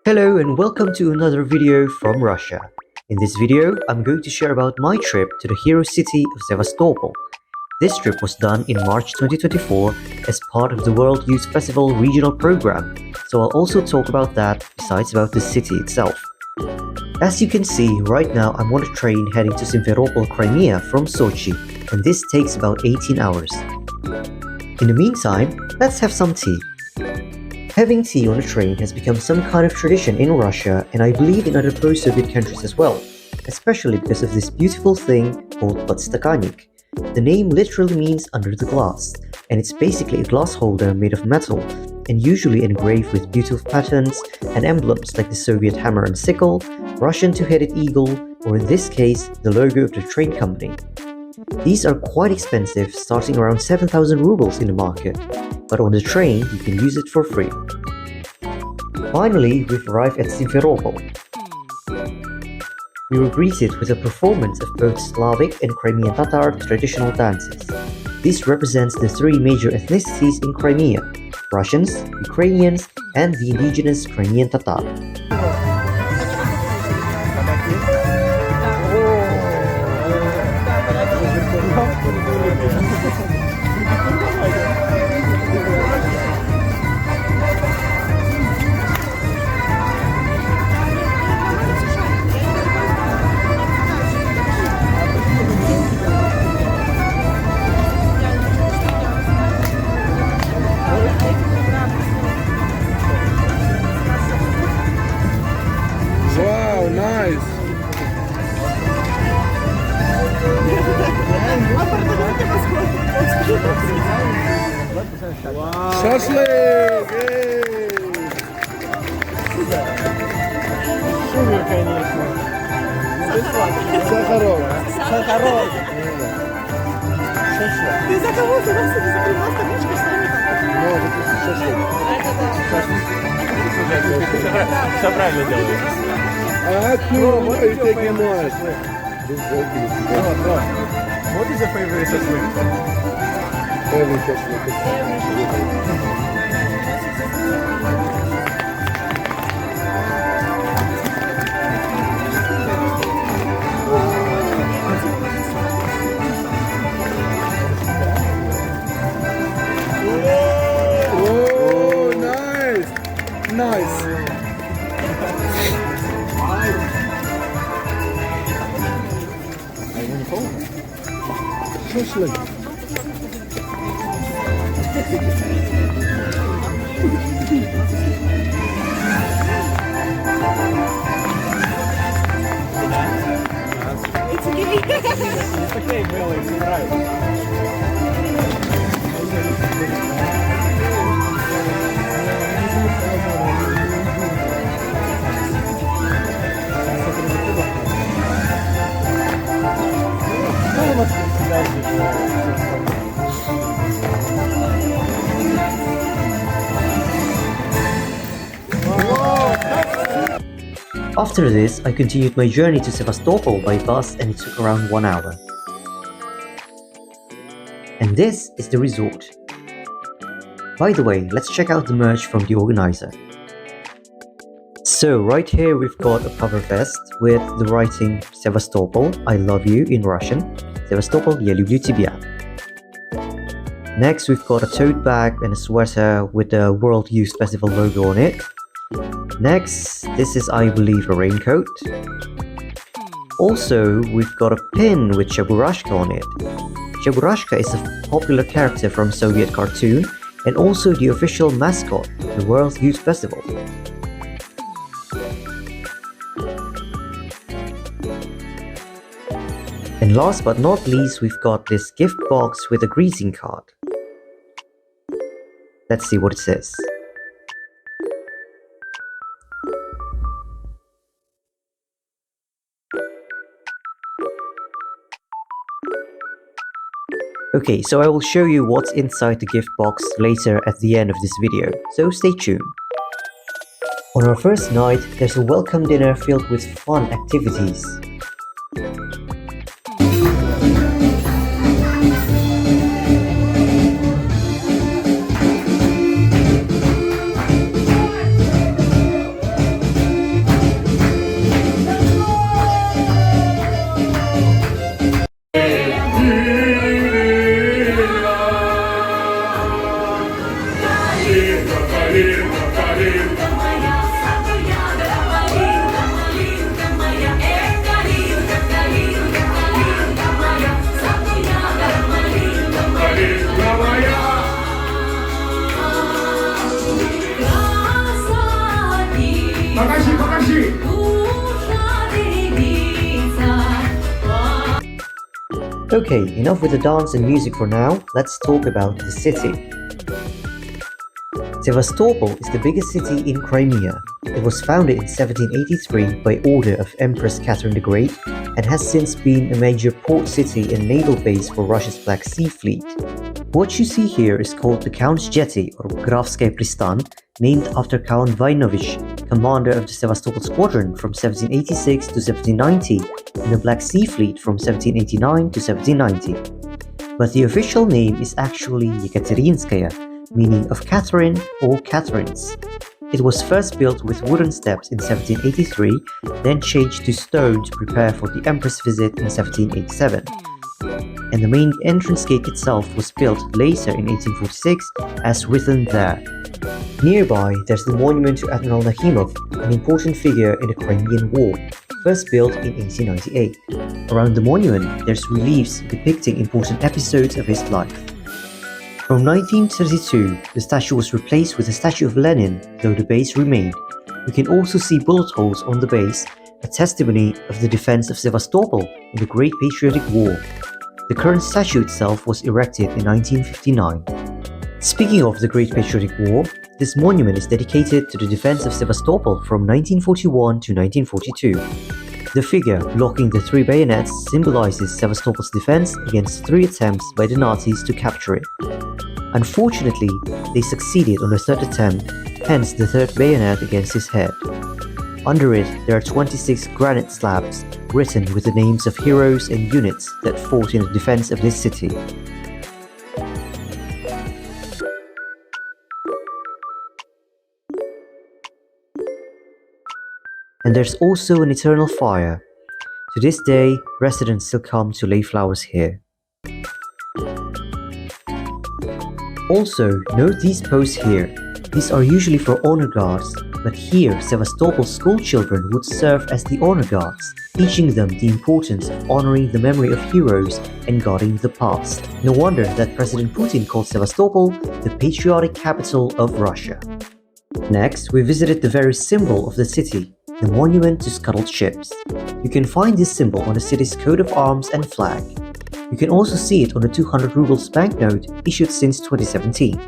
Hello and welcome to another video from Russia. In this video, I'm going to share about my trip to the hero city of Sevastopol. This trip was done in March 2024 as part of the World Youth Festival regional program, so I'll also talk about that besides about the city itself. As you can see, right now I'm on a train heading to Sevastopol, Crimea from Sochi, and this takes about 18 hours. In the meantime, let's have some tea. Having tea on a train has become some kind of tradition in Russia and I believe in other post-Soviet countries as well, especially because of this beautiful thing called podstakannik. The name literally means under the glass, and it's basically a glass holder made of metal and usually engraved with beautiful patterns and emblems like the Soviet hammer and sickle, Russian two-headed eagle, or in this case, the logo of the train company. These are quite expensive, starting around 7,000 rubles in the market, but on the train you can use it for free. Finally, we've arrived at Simferopol. We were greeted with a performance of both Slavic and Crimean Tatar traditional dances. This represents the three major ethnicities in Crimea: Russians, Ukrainians, and the indigenous Crimean Tatar. Wow, nice! Шашлык! Шумер, конечно. Сахарок. Сахарок. Шашлык. Ты за кого? Ты нас не закрывал табличку, что ли? Ну, это шашлык. Все правильно делаешь. Ah, cool. What are you taking more? What is your favorite шашлык? Every шашлык. Oh, nice! Nice! Шашлык. It's okay, Billy, it's alright. After this, I continued my journey to Sevastopol by bus and it took around 1 hour. And this is the resort. By the way, let's check out the merch from the organizer. So right here we've got a cover vest with the writing Sevastopol, I love you in Russian, Sevastopol, я люблю тебя. Next we've got a tote bag and a sweater with the World Youth Festival logo on it. Next, this is I believe a raincoat. Also, we've got a pin with Cheburashka on it. Cheburashka is a popular character from Soviet cartoon and also the official mascot of the World Youth Festival. And last but not least, we've got this gift box with a greeting card. Let's see what it says. Okay, so I will show you what's inside the gift box later at the end of this video, so stay tuned. On our first night, there's a welcome dinner filled with fun activities. Okay, enough with the dance and music for now, let's talk about the city. Sevastopol is the biggest city in Crimea. It was founded in 1783 by order of Empress Catherine the Great and has since been a major port city and naval base for Russia's Black Sea Fleet. What you see here is called the Count's Jetty or Grafskaya Pristan, named after Count Vainovich, commander of the Sevastopol Squadron from 1786 to 1790 and the Black Sea Fleet from 1789 to 1790. But the official name is actually Yekaterinskaya, meaning of Catherine or Catherines. It was first built with wooden steps in 1783, then changed to stone to prepare for the Empress visit in 1787. And the main entrance gate itself was built later in 1846 as written there. Nearby, there's the monument to Admiral Nahimov, an important figure in the Crimean War, first built in 1898. Around the monument, there's reliefs depicting important episodes of his life. From 1932, the statue was replaced with a statue of Lenin, though the base remained. You can also see bullet holes on the base, a testimony of the defense of Sevastopol in the Great Patriotic War. The current statue itself was erected in 1959. Speaking of the Great Patriotic War, this monument is dedicated to the defense of Sevastopol from 1941 to 1942. The figure blocking the three bayonets symbolizes Sevastopol's defense against three attempts by the Nazis to capture it. Unfortunately, they succeeded on the third attempt, hence the third bayonet against his head. Under it, there are 26 granite slabs written with the names of heroes and units that fought in the defense of this city. And there's also an eternal fire. To this day, residents still come to lay flowers here. Also, note these posts here. These are usually for honor guards, but here Sevastopol school children would serve as the honor guards, teaching them the importance of honoring the memory of heroes and guarding the past. No wonder that President Putin called Sevastopol the Patriotic Capital of Russia. Next, we visited the very symbol of the city, the monument to scuttled ships. You can find this symbol on the city's coat of arms and flag. You can also see it on the 200 rubles banknote issued since 2017.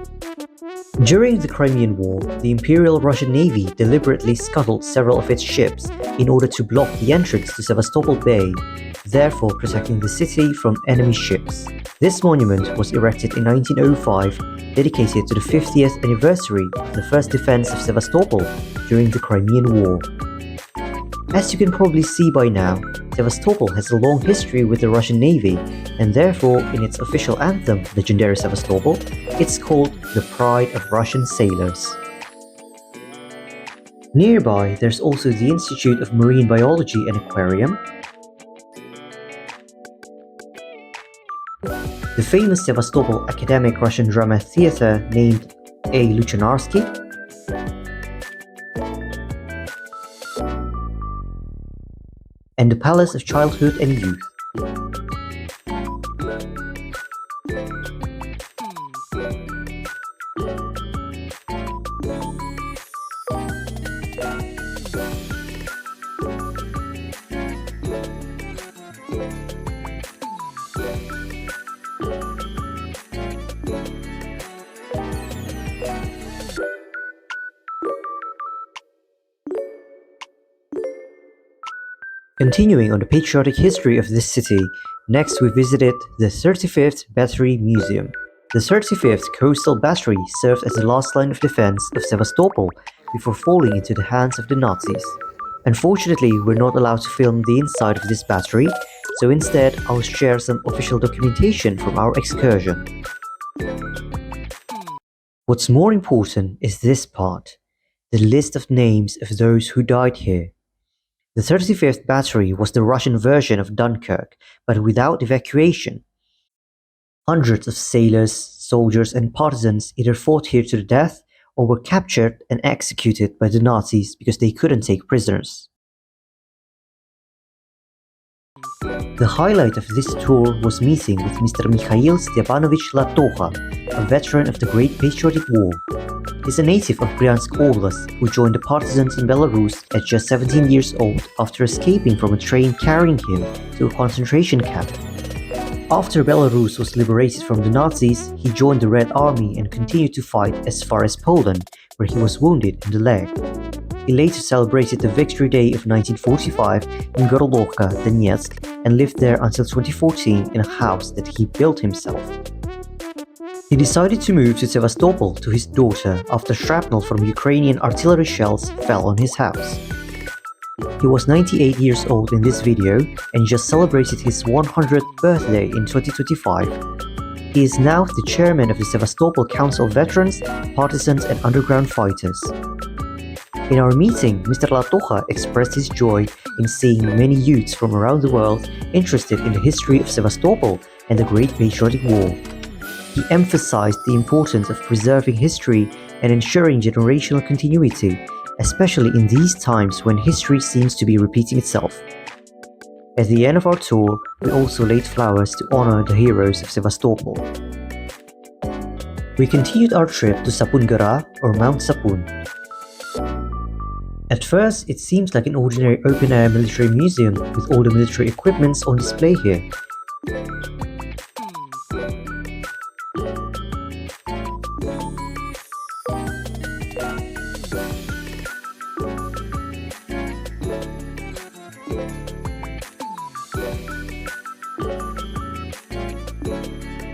During the Crimean War, the Imperial Russian Navy deliberately scuttled several of its ships in order to block the entrance to Sevastopol Bay, therefore protecting the city from enemy ships. This monument was erected in 1905, dedicated to the 50th anniversary of the first defense of Sevastopol during the Crimean War. As you can probably see by now, Sevastopol has a long history with the Russian Navy, and therefore, in its official anthem, Legendary Sevastopol, it's called the Pride of Russian Sailors. Nearby, there's also the Institute of Marine Biology and Aquarium, the famous Sevastopol Academic Russian Drama Theatre named A. Luchanarsky, and the Palace of Childhood and Youth. Continuing on the patriotic history of this city, next we visited the 35th Battery Museum. The 35th Coastal Battery served as the last line of defense of Sevastopol before falling into the hands of the Nazis. Unfortunately, we're not allowed to film the inside of this battery, so instead I'll share some official documentation from our excursion. What's more important is this part, the list of names of those who died here. The 35th Battery was the Russian version of Dunkirk, but without evacuation. Hundreds of sailors, soldiers and partisans either fought here to the death or were captured and executed by the Nazis because they couldn't take prisoners. The highlight of this tour was meeting with Mr. Mikhail Stepanovich Latocha, a veteran of the Great Patriotic War. He's a native of Bryansk Oblast who joined the partisans in Belarus at just 17 years old after escaping from a train carrying him to a concentration camp. After Belarus was liberated from the Nazis, he joined the Red Army and continued to fight as far as Poland, where he was wounded in the leg. He later celebrated the Victory Day of 1945 in Gorlovka, Donetsk, and lived there until 2014 in a house that he built himself. He decided to move to Sevastopol to his daughter after shrapnel from Ukrainian artillery shells fell on his house. He was 98 years old in this video and just celebrated his 100th birthday in 2025. He is now the chairman of the Sevastopol Council of Veterans, Partisans and Underground Fighters. In our meeting, Mr. Latocha expressed his joy in seeing many youths from around the world interested in the history of Sevastopol and the Great Patriotic War. He emphasized the importance of preserving history and ensuring generational continuity, especially in these times when history seems to be repeating itself. At the end of our tour, we also laid flowers to honor the heroes of Sevastopol. We continued our trip to Sapun Gora, or Mount Sapun. At first, it seems like an ordinary open-air military museum with all the military equipments on display here.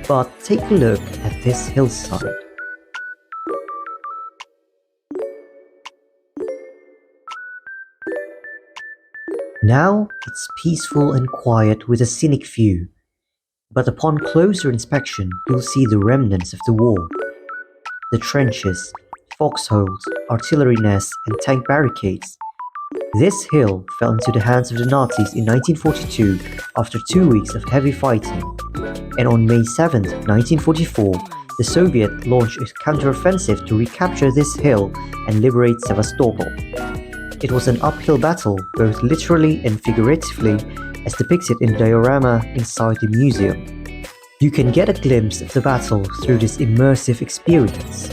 But take a look at this hillside. Now it's peaceful and quiet with a scenic view, but upon closer inspection you'll see the remnants of the war. The trenches, foxholes, artillery nests and tank barricades. This hill fell into the hands of the Nazis in 1942 after 2 weeks of heavy fighting, and on May 7, 1944, the Soviets launched a counteroffensive to recapture this hill and liberate Sevastopol. It was an uphill battle, both literally and figuratively, as depicted in the diorama inside the museum. You can get a glimpse of the battle through this immersive experience.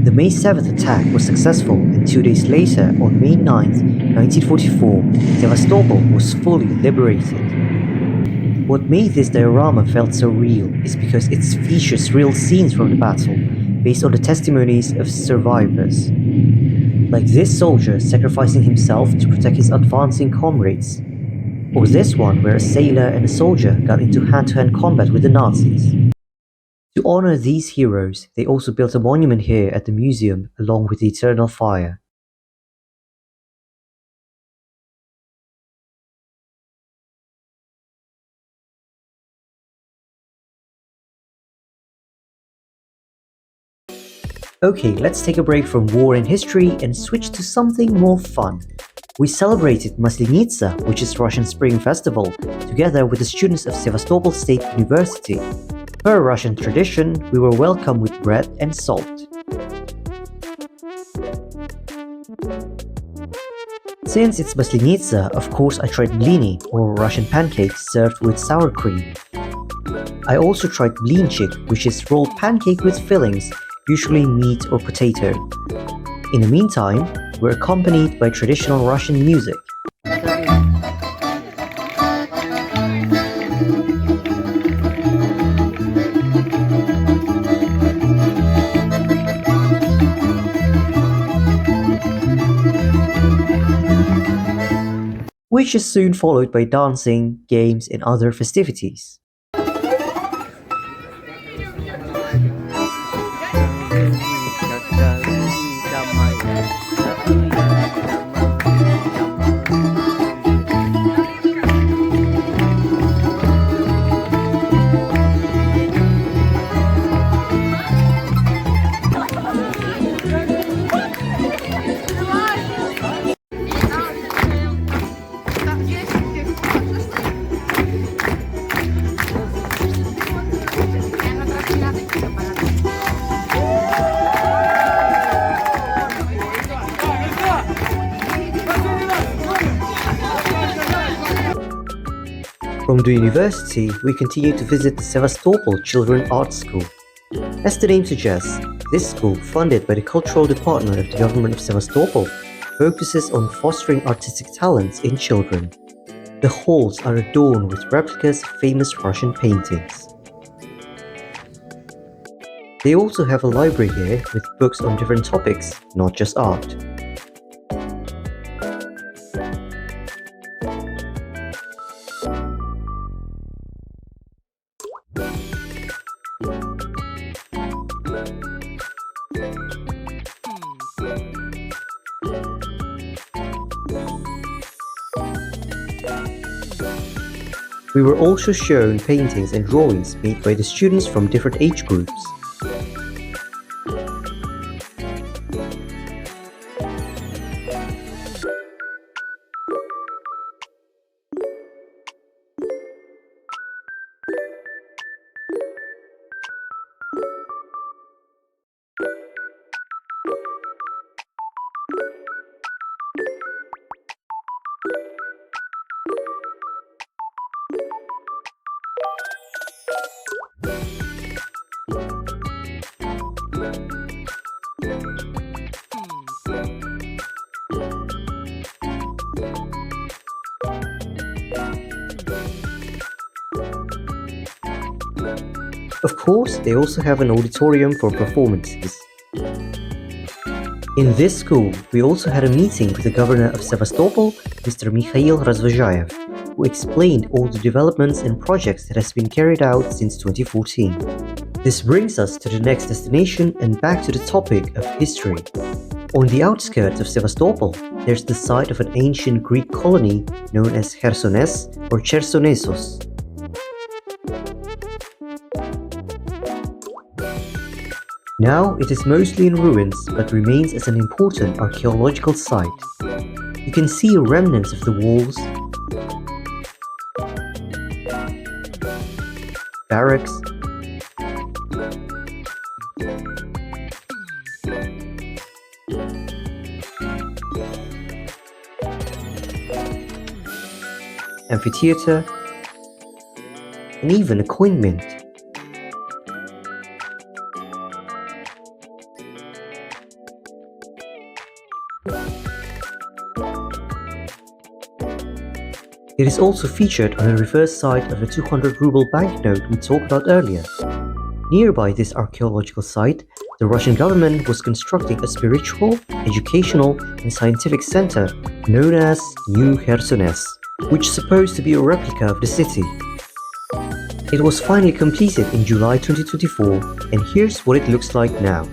The May 7th attack was successful, and 2 days later, on May 9th, 1944, Sevastopol was fully liberated. What made this diorama felt so real is because it features real scenes from the battle, based on the testimonies of survivors. Like this soldier sacrificing himself to protect his advancing comrades. Or this one where a sailor and a soldier got into hand-to-hand combat with the Nazis. To honor these heroes, they also built a monument here at the museum along with the Eternal Fire. Okay, let's take a break from war and history and switch to something more fun. We celebrated Maslenitsa, which is Russian Spring Festival, together with the students of Sevastopol State University. Per Russian tradition, we were welcomed with bread and salt. Since it's Maslenitsa, of course I tried blini, or Russian pancakes served with sour cream. I also tried blinchik, which is rolled pancake with fillings, usually meat or potato. In the meantime, we're accompanied by traditional Russian music. which is soon followed by dancing, games, and other festivities. From the university, we continue to visit the Sevastopol Children Art School. As the name suggests, this school, funded by the Cultural Department of the Government of Sevastopol, focuses on fostering artistic talents in children. The halls are adorned with replicas of famous Russian paintings. They also have a library here with books on different topics, not just art. We were also shown paintings and drawings made by the students from different age groups. Of course, they also have an auditorium for performances. In this school, we also had a meeting with the governor of Sevastopol, Mr. Mikhail Razvozhayev, who explained all the developments and projects that has been carried out since 2014. This brings us to the next destination and back to the topic of history. On the outskirts of Sevastopol, there's the site of an ancient Greek colony known as Chersones or Chersonesos. Now it is mostly in ruins but remains as an important archaeological site. You can see remnants of the walls, barracks, amphitheater, and even a coin mint. It is also featured on the reverse side of the 200 ruble banknote we talked about earlier. Nearby this archaeological site, the Russian government was constructing a spiritual, educational, and scientific center known as New Chersones, which is supposed to be a replica of the city. It was finally completed in July 2024, and here's what it looks like now.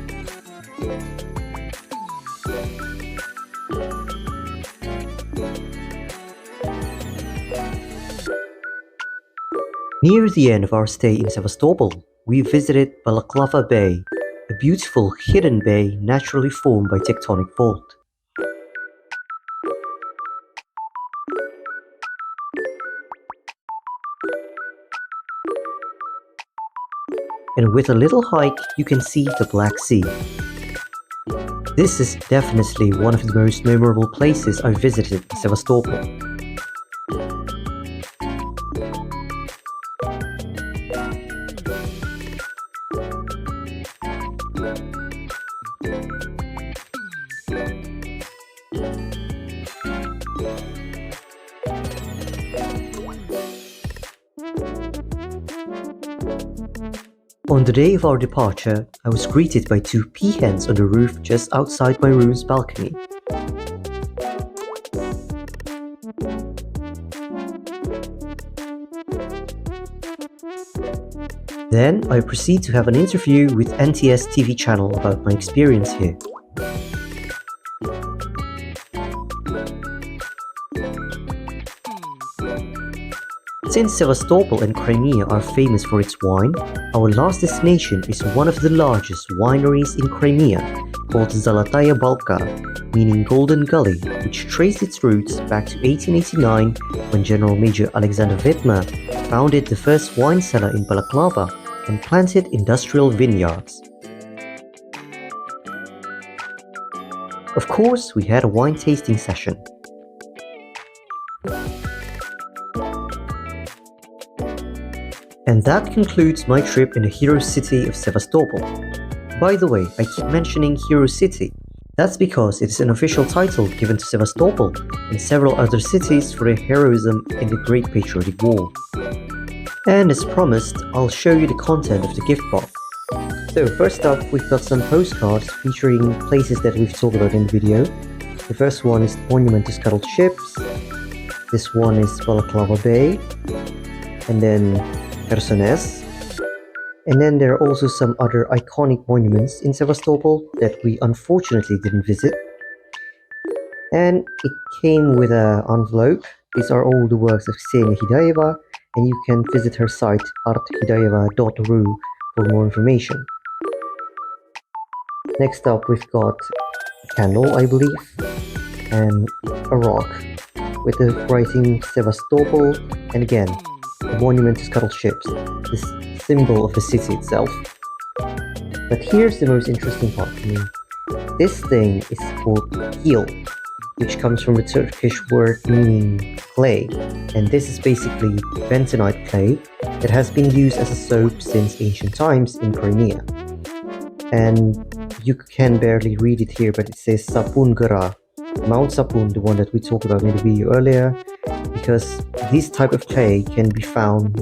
Near the end of our stay in Sevastopol, we visited Balaklava Bay, a beautiful hidden bay naturally formed by tectonic fault. And with a little hike, you can see the Black Sea. This is definitely one of the most memorable places I visited in Sevastopol. On the day of our departure, I was greeted by two peahens on the roof just outside my room's balcony. Then I proceed to have an interview with NTS TV channel about my experience here. Since Sevastopol and Crimea are famous for its wine, our last destination is one of the largest wineries in Crimea, called Zolotaya Balka, meaning Golden Gully, which traced its roots back to 1889 when General Major Alexander Vetma founded the first wine cellar in Balaclava and planted industrial vineyards. Of course, we had a wine tasting session. And that concludes my trip in the hero city of Sevastopol. By the way, I keep mentioning Hero City. That's because it is an official title given to Sevastopol and several other cities for their heroism in the Great Patriotic War. And as promised, I'll show you the content of the gift box. So first up, we've got some postcards featuring places that we've talked about in the video. The first one is Monument to Scuttled Ships. This one is Balaclava Bay. And then Chersones. And then there are also some other iconic monuments in Sevastopol that we unfortunately didn't visit. And it came with an envelope. These are all the works of Ksenia Hidayeva, and you can visit her site arthidayeva.ru for more information. Next up, we've got a candle, I believe, and a rock with the writing Sevastopol, and again, a monument to scuttled ships, this symbol of the city itself. But here's the most interesting part for me. This thing is called keel, which comes from the Turkish word meaning clay, and this is basically bentonite clay that has been used as a soap since ancient times in Crimea. And you can barely read it here, but it says Sapun Gara, Mount Sapun, the one that we talked about in the video earlier, because this type of clay can be found,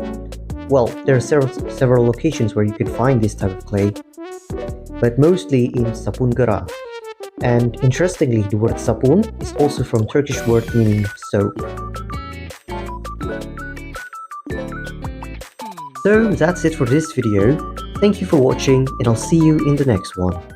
well, there are several locations where you can find this type of clay, but mostly in Sapun Gara. And interestingly, the word sapun is also from Turkish word meaning soap. So that's it for this video. Thank you for watching, and I'll see you in the next one.